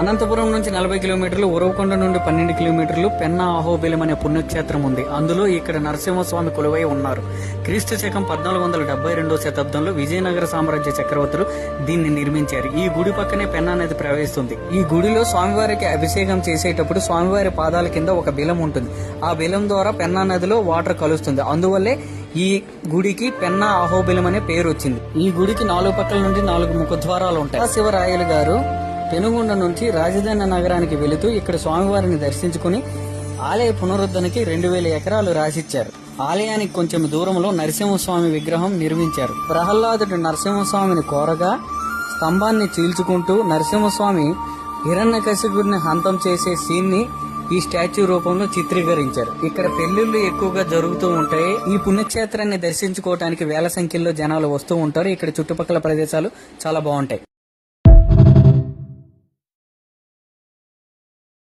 అనంతపురం నుంచి 40 కిలోమీటర్లు, ఉరవకొండ నుండి 12 కిలోమీటర్లు పెన్నా అహోబిలం అనే పుణ్యక్షేత్రం ఉంది. అందులో ఇక్కడ నరసింహస్వామి కొలువై ఉన్నారు. క్రీస్తు శకం 1472 శతాబ్దంలో విజయనగర సామ్రాజ్య చక్రవర్తులు దీన్ని నిర్మించారు. ఈ గుడి పక్కనే పెన్నా నది ప్రవహిస్తుంది. ఈ గుడిలో స్వామివారికి అభిషేకం చేసేటప్పుడు స్వామివారి పాదాల కింద ఒక బిలం ఉంటుంది. ఆ బిలం ద్వారా పెన్నా నదిలో వాటర్ కలుస్తుంది. అందువల్లే ఈ గుడికి పెన్నా అహోబిలం అనే పేరు వచ్చింది. ఈ గుడికి 4 పక్కల నుండి 4 ముఖద్వారాలు ఉంటాయి. శివరాయలు గారు పెనుగొండ నుంచి రాజధాని నగరానికి వెళుతూ ఇక్కడ స్వామివారిని దర్శించుకుని ఆలయ పునరుద్ధరణకి 2000 ఎకరాలు రాసిచ్చారు. ఆలయానికి కొంచెం దూరంలో నరసింహస్వామి విగ్రహం నిర్మించారు. ప్రహ్లాదుడు నరసింహస్వామిని కోరగా స్తంభాన్ని చీల్చుకుంటూ నరసింహస్వామి హిరణ్యకశిపుడిని హంతం చేసే సీన్ ని ఈ స్టాచ్యూ రూపంలో చిత్రీకరించారు. ఇక్కడ పెళ్లిళ్లు ఎక్కువగా జరుగుతూ ఉంటాయి. ఈ పుణ్యక్షేత్రాన్ని దర్శించుకోవడానికి వేల సంఖ్యలో జనాలు వస్తూ ఉంటారు. ఇక్కడ చుట్టుపక్కల ప్రదేశాలు చాలా బాగుంటాయి.